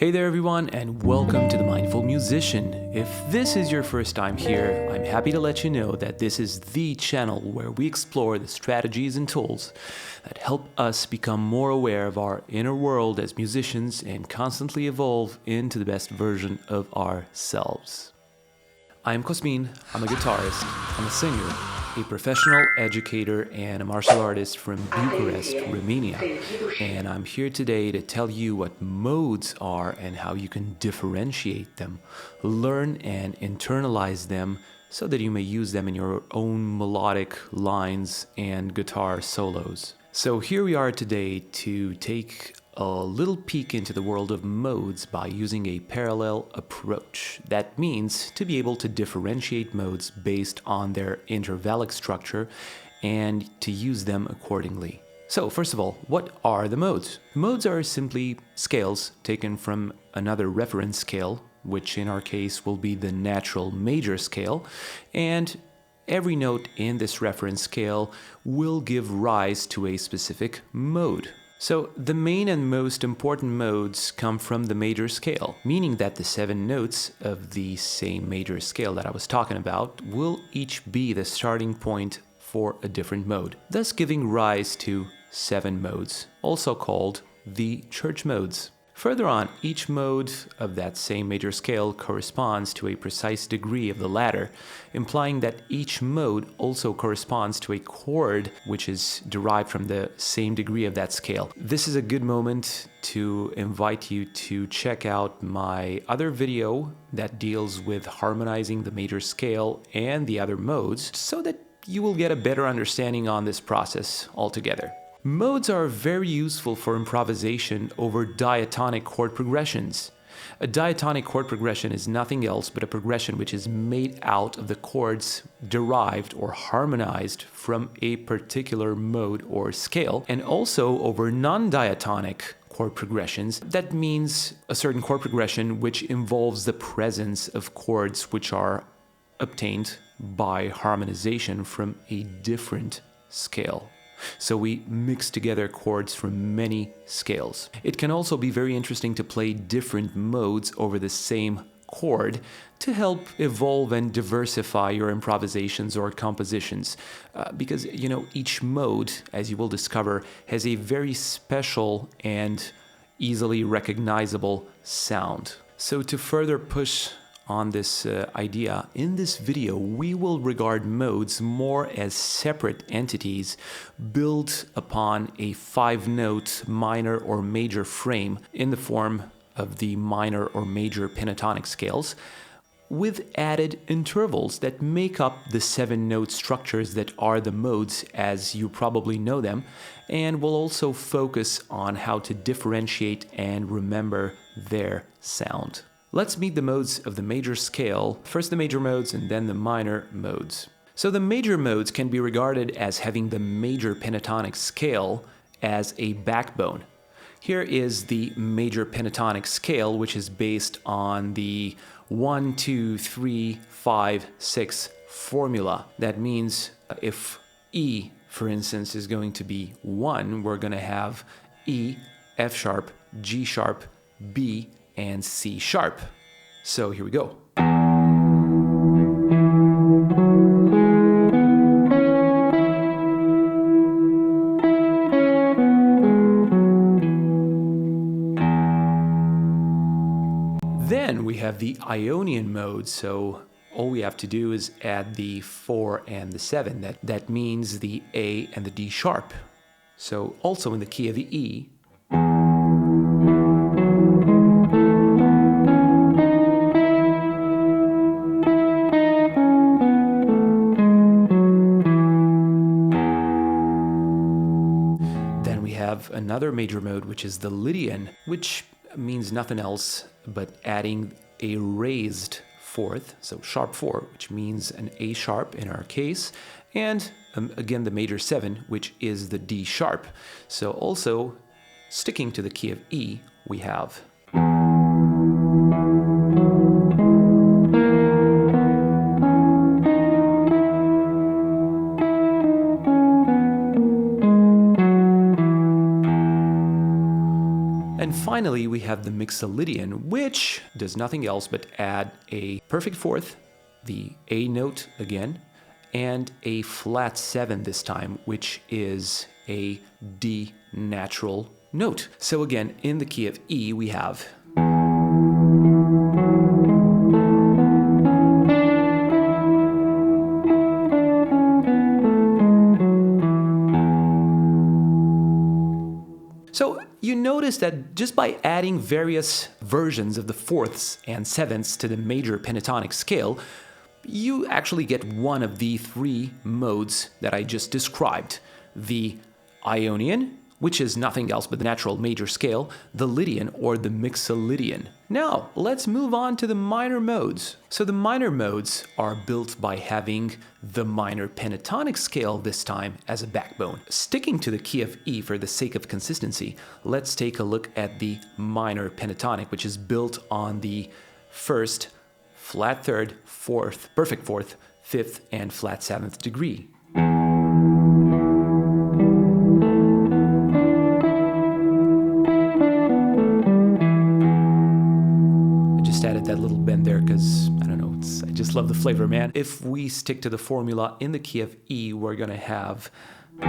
Hey there everyone, and welcome to The Mindful Musician. If this is your first time here, I'm happy to let you know that this is the channel where we explore the strategies and tools that help us become more aware of our inner world as musicians and constantly evolve into the best version of ourselves. I'm Cosmin, I'm a guitarist, I'm a singer, a professional educator, and a martial artist from Bucharest, Romania. And I'm here today to tell you what modes are and how you can differentiate them, learn and internalize them so that you may use them in your own melodic lines and guitar solos. So here we are today to take a little peek into the world of modes by using a parallel approach. That means to be able to differentiate modes based on their intervallic structure and to use them accordingly. So first of all, what are the modes? Modes are simply scales taken from another reference scale, which in our case will be the natural major scale, and every note in this reference scale will give rise to a specific mode. So the main and most important modes come from the major scale, meaning that the 7 notes of the same major scale that I was talking about will each be the starting point for a different mode, thus giving rise to 7 modes, also called the church modes. Further on, each mode of that same major scale corresponds to a precise degree of the latter, implying that each mode also corresponds to a chord which is derived from the same degree of that scale. This is a good moment to invite you to check out my other video that deals with harmonizing the major scale and the other modes so that you will get a better understanding on this process altogether. Modes are very useful for improvisation over diatonic chord progressions. A diatonic chord progression is nothing else but a progression which is made out of the chords derived or harmonized from a particular mode or scale, and also over non-diatonic chord progressions. That means a certain chord progression which involves the presence of chords which are obtained by harmonization from a different scale. So we mix together chords from many scales. It can also be very interesting to play different modes over the same chord to help evolve and diversify your improvisations or compositions. Because, each mode, as you will discover, has a very special and easily recognizable sound. So to further push on this idea, in this video we will regard modes more as separate entities built upon a 5-note minor or major frame in the form of the minor or major pentatonic scales, with added intervals that make up the 7-note structures that are the modes as you probably know them, and will also focus on how to differentiate and remember their sound. Let's meet the modes of the major scale, first the major modes and then the minor modes. So the major modes can be regarded as having the major pentatonic scale as a backbone. Here is the major pentatonic scale, which is based on the 1, 2, 3, 5, 6 formula. That means if E, for instance, is going to be 1, we're going to have E, F sharp, G sharp, B, and C sharp. So here we go. Then we have the Ionian mode, so all we have to do is add the 4 and the 7. That means the A and the D sharp. So also in the key of the E. Another major mode, which is the Lydian, which means nothing else but adding a raised 4th, so sharp 4, which means an A sharp in our case, and again the major 7, which is the D sharp. So also sticking to the key of E, we have finally, we have the mixolydian, which does nothing else but add a perfect fourth, the A note again, and a flat 7 this time, which is a D natural note. So again, in the key of E, we have So you notice that just by adding various versions of the fourths and sevenths to the major pentatonic scale, you actually get one of the three modes that I just described. The Ionian, which is nothing else but the natural major scale, the Lydian or the mixolydian. Now, let's move on to the minor modes. So the minor modes are built by having the minor pentatonic scale this time as a backbone. Sticking to the key of E for the sake of consistency, let's take a look at the minor pentatonic, which is built on the first, flat third, fourth, perfect fourth, fifth, and flat seventh degree. Added that little bend there because, I don't know, I just love the flavor, man. If we stick to the formula in the key of E, we're going to have E,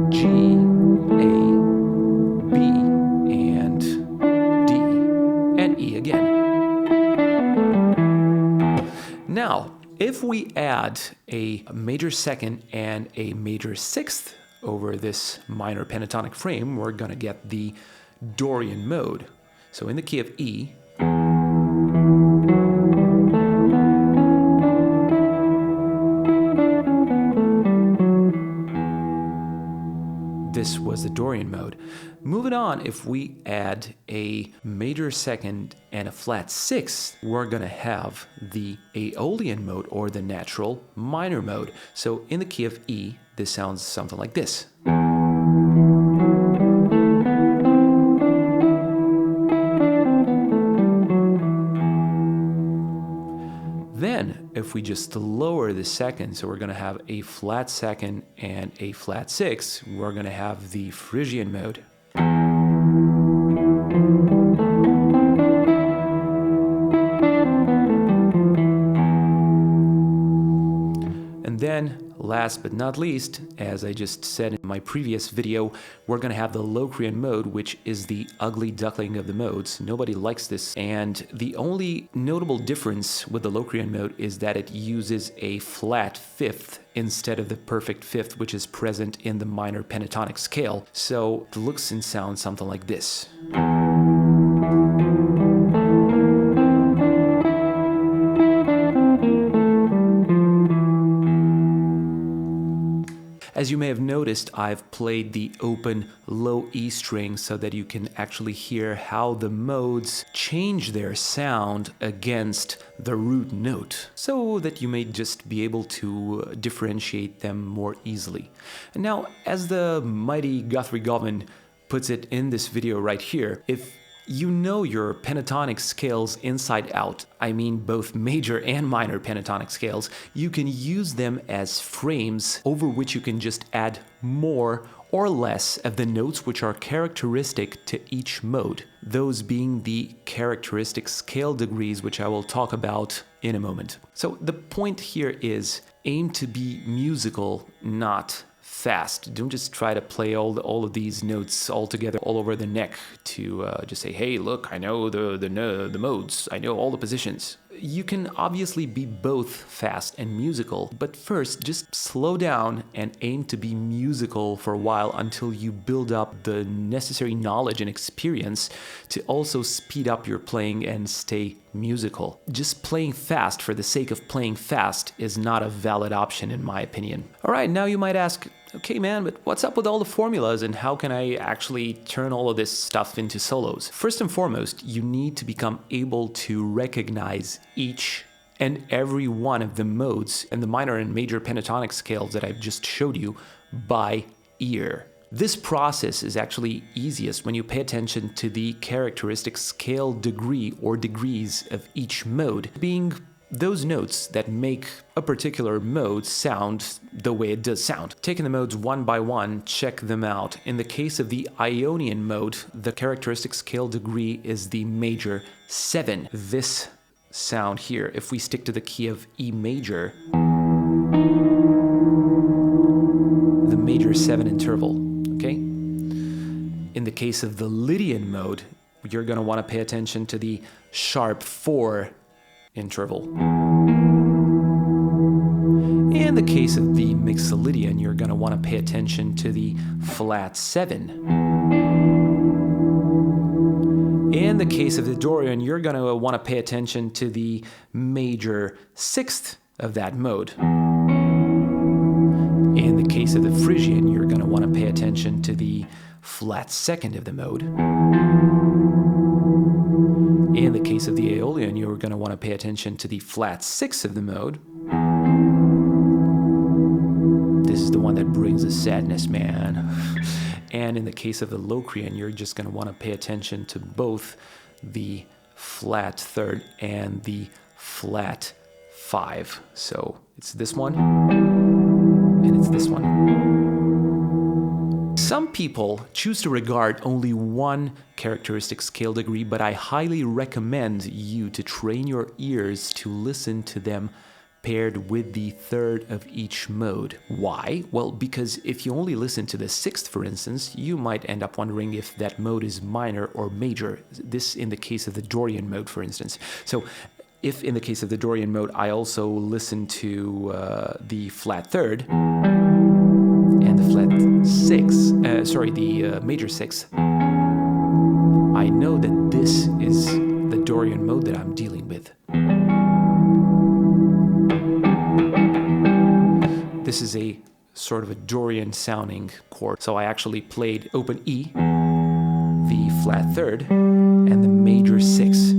G, A, B, and D, and E again. Now, if we add a major second and a major sixth over this minor pentatonic frame, we're going to get the Dorian mode. So in the key of E, this was the Dorian mode. Moving on, if we add a major second and a flat sixth, we're gonna have the Aeolian mode or the natural minor mode. So in the key of E, this sounds something like this. Then, if we just lower the second, so we're going to have a flat second and a flat sixth, we're going to have the Phrygian mode. And then, last but not least, as I just said in my previous video, we're going to have the Locrian mode, which is the ugly duckling of the modes. Nobody likes this, and the only notable difference with the Locrian mode is that it uses a flat fifth instead of the perfect fifth, which is present in the minor pentatonic scale. So it looks and sounds something like this. As you may have noticed, I've played the open low E string so that you can actually hear how the modes change their sound against the root note, so that you may just be able to differentiate them more easily. And now, as the mighty Guthrie Govan puts it in this video right here, if you know your pentatonic scales inside out, I mean both major and minor pentatonic scales, you can use them as frames over which you can just add more or less of the notes which are characteristic to each mode, those being the characteristic scale degrees, which I will talk about in a moment. So the point here is aim to be musical, not fast. Don't just try to play all of these notes all together all over the neck to just say, hey, look, I know the modes, I know all the positions. You can obviously be both fast and musical, but first just slow down and aim to be musical for a while until you build up the necessary knowledge and experience to also speed up your playing and stay musical. Just playing fast for the sake of playing fast is not a valid option in my opinion. All right, now you might ask, okay man, but what's up with all the formulas and how can I actually turn all of this stuff into solos? First and foremost, you need to become able to recognize each and every one of the modes and the minor and major pentatonic scales that I've just showed you by ear. This process is actually easiest when you pay attention to the characteristic scale degree or degrees of each mode, being those notes that make a particular mode sound the way it does sound. Taking the modes one by one, check them out. In the case of the Ionian mode, the characteristic scale degree is the major 7. This sound here, if we stick to the key of E major, the major 7 interval, okay? In the case of the Lydian mode, you're going to want to pay attention to the sharp 4 interval. In the case of the Mixolydian, you're going to want to pay attention to the flat 7. In the case of the Dorian, you're going to want to pay attention to the major 6th of that mode. In the case of the Phrygian, you're going to want to pay attention to the flat 2nd of the mode. In the case of the Aeolian, you're going to want to pay attention to the flat 6th of the mode. This is the one that brings the sadness, man. And in the case of the Locrian, you're just going to want to pay attention to both the flat 3rd and the flat 5. So it's this one, and it's this one. Some people choose to regard only one characteristic scale degree, but I highly recommend you to train your ears to listen to them paired with the 3rd of each mode. Why? Well, because if you only listen to the 6th, for instance, you might end up wondering if that mode is minor or major. This in the case of the Dorian mode, for instance. So if in the case of the Dorian mode, I also listen to the flat 3rd, and the flat 6, the major 6, I know that this is the Dorian mode that I'm dealing with. This is a sort of a Dorian sounding chord. So I actually played open E, the flat 3rd, and the major 6.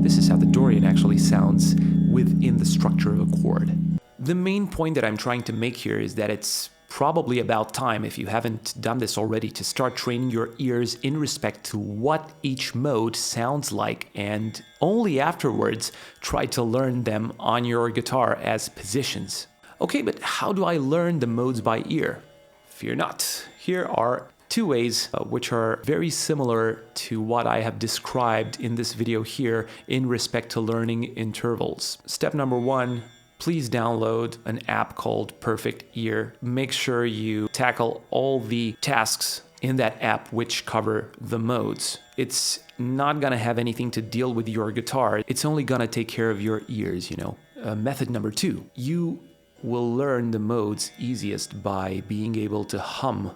This is how the Dorian actually sounds within the structure of a chord. The main point that I'm trying to make here is that it's probably about time, if you haven't done this already, to start training your ears in respect to what each mode sounds like, and only afterwards try to learn them on your guitar as positions. Okay, but how do I learn the modes by ear? Fear not. Here are 2 ways which are very similar to what I have described in this video here in respect to learning intervals. Step number 1, please download an app called Perfect Ear. Make sure you tackle all the tasks in that app which cover the modes. It's not gonna have anything to deal with your guitar. It's only gonna take care of your ears, you know. Method number 2, you will learn the modes easiest by being able to hum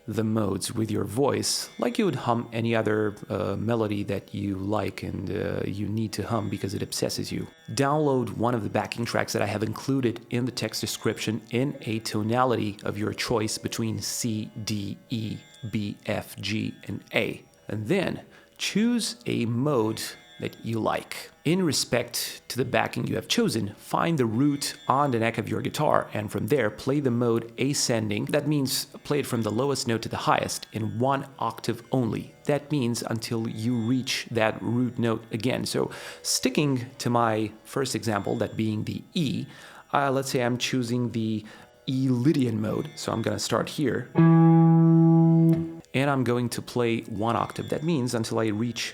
the modes with your voice, like you would hum any other melody that you like and you need to hum because it obsesses you. Download one of the backing tracks that I have included in the text description in a tonality of your choice between C, D, E, B, F, G, and A. And then choose a mode that you like. In respect to the backing you have chosen, find the root on the neck of your guitar, and from there play the mode ascending. That means play it from the lowest note to the highest in 1 octave only. That means until you reach that root note again. So sticking to my first example, that being the E, let's say I'm choosing the E Lydian mode. So I'm gonna start here, and I'm going to play 1 octave. That means until I reach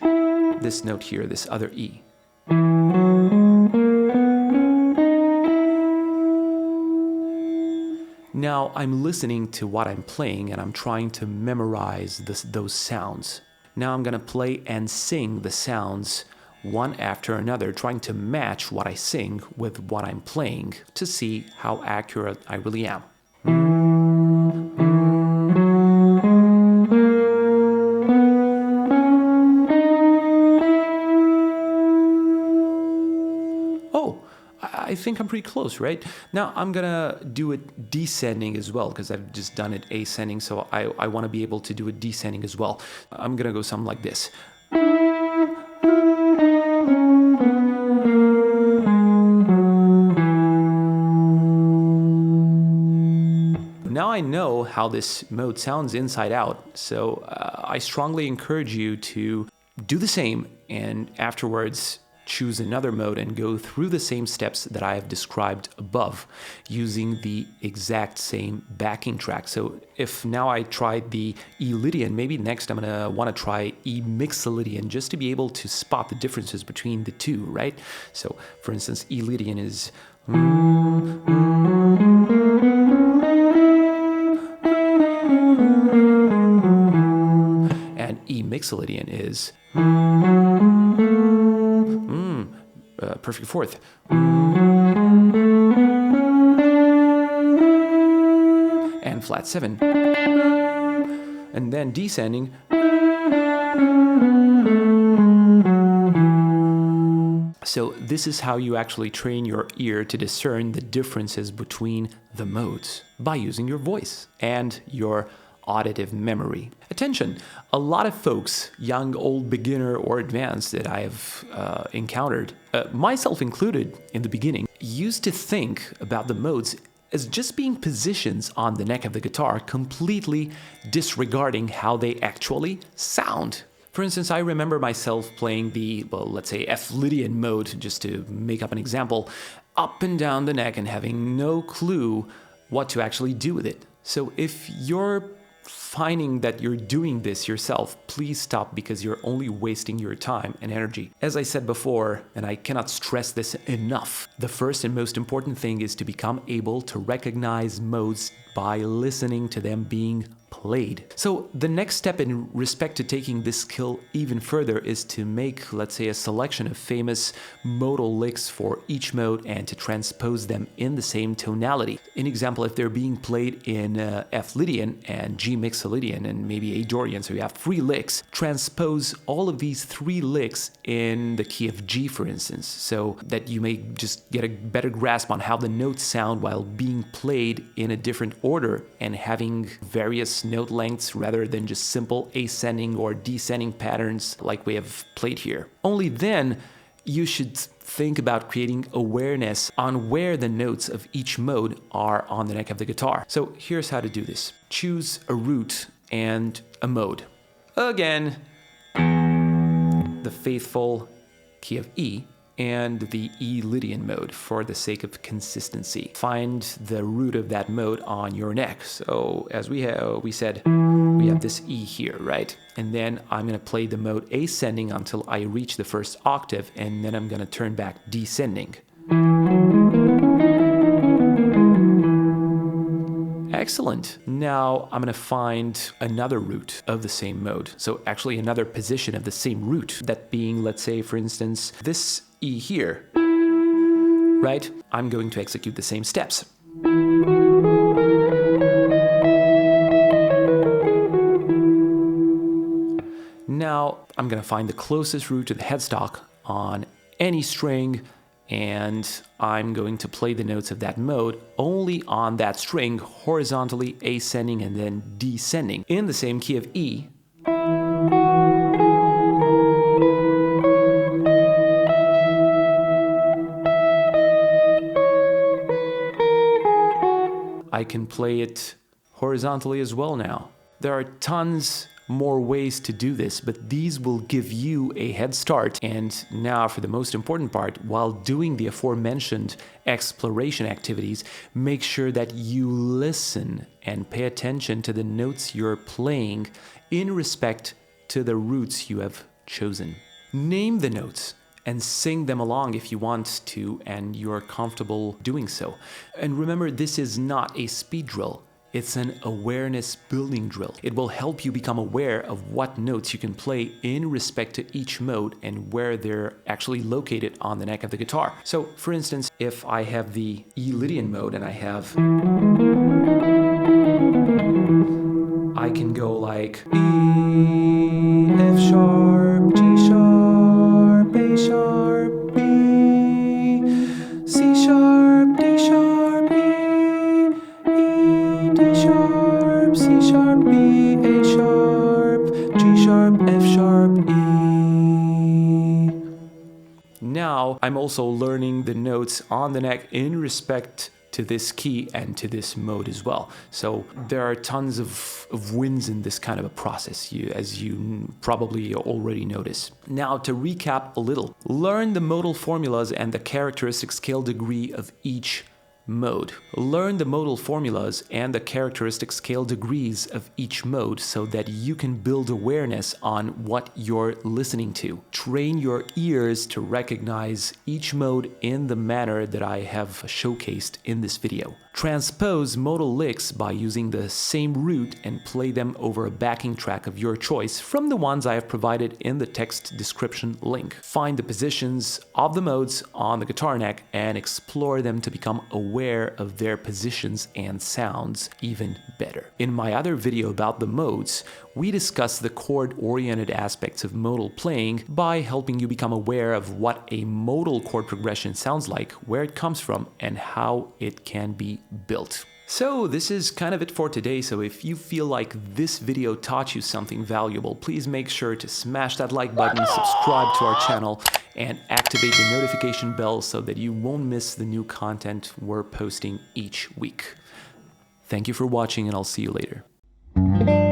this note here, this other E. Now I'm listening to what I'm playing and I'm trying to memorize those sounds. Now I'm gonna play and sing the sounds one after another, trying to match what I sing with what I'm playing to see how accurate I really am. I think I'm pretty close, right? Now I'm gonna do it descending as well, because I've just done it ascending, so I want to be able to do it descending as well. I'm gonna go something like this. Now I know how this mode sounds inside out, so I strongly encourage you to do the same, and afterwards choose another mode and go through the same steps that I have described above using the exact same backing track. So if now I tried the E Lydian, maybe next I'm gonna want to try E Mixolydian just to be able to spot the differences between the two, right? So for instance, E Lydian is and E Mixolydian is perfect fourth. And flat 7. And then descending. So this is how you actually train your ear to discern the differences between the modes by using your voice and your auditive memory. Attention, a lot of folks, young, old, beginner, or advanced that I have encountered, myself included in the beginning, used to think about the modes as just being positions on the neck of the guitar, completely disregarding how they actually sound. For instance, I remember myself playing the, well, let's say F Lydian mode, just to make up an example, up and down the neck and having no clue what to actually do with it. So if you're finding that you're doing this yourself, please stop, because you're only wasting your time and energy. As I said before, and I cannot stress this enough, the first and most important thing is to become able to recognize modes by listening to them being played. So the next step in respect to taking this skill even further is to make, let's say, a selection of famous modal licks for each mode and to transpose them in the same tonality. In example, if they're being played in F Lydian and G Mixolydian and maybe A Dorian, so you have 3 licks, transpose all of these 3 licks in the key of G, for instance, so that you may just get a better grasp on how the notes sound while being played in a different order and having various note lengths rather than just simple ascending or descending patterns like we have played here. Only then you should think about creating awareness on where the notes of each mode are on the neck of the guitar. So here's how to do this. Choose a root and a mode. Again, the faithful key of E and the E Lydian mode for the sake of consistency. Find the root of that mode on your neck. So as we said, we have this E here, right? And then I'm gonna play the mode ascending until I reach the first octave, and then I'm gonna turn back descending. Excellent. Now I'm going to find another root of the same mode. So actually another position of the same root, that being, let's say, for instance, this E here, right? I'm going to execute the same steps. Now I'm going to find the closest root to the headstock on any string, and I'm going to play the notes of that mode only on that string, horizontally ascending and then descending in the same key of E. I can play it horizontally as well now. There are tons more ways to do this, but these will give you a head start. And now for the most important part, while doing the aforementioned exploration activities, make sure that you listen and pay attention to the notes you're playing in respect to the roots you have chosen. Name the notes and sing them along if you want to and you're comfortable doing so. And remember, this is not a speed drill. It's an awareness building drill. It will help you become aware of what notes you can play in respect to each mode and where they're actually located on the neck of the guitar. So for instance, if I have the E Lydian mode and I can go like E, F sharp, G sharp, A sharp, B, C sharp, D sharp, D sharp, C sharp, B, A sharp, G sharp, F sharp, E. Now I'm also learning the notes on the neck in respect to this key and to this mode as well. So there are tons of wins in this kind of a process, as you probably already notice. Now, to recap a little, learn the modal formulas and the characteristic scale degree of each mode. Learn the modal formulas and the characteristic scale degrees of each mode so that you can build awareness on what you're listening to. Train your ears to recognize each mode in the manner that I have showcased in this video. Transpose modal licks by using the same root and play them over a backing track of your choice from the ones I have provided in the text description link. Find the positions of the modes on the guitar neck and explore them to become aware of their positions and sounds even better. In my other video about the modes, we discussed the chord-oriented aspects of modal playing by helping you become aware of what a modal chord progression sounds like, where it comes from, and how it can be built. So this is kind of it for today. So if you feel like this video taught you something valuable, please make sure to smash that like button, subscribe to our channel, and activate the notification bell so that you won't miss the new content we're posting each week. Thank you for watching, and I'll see you later.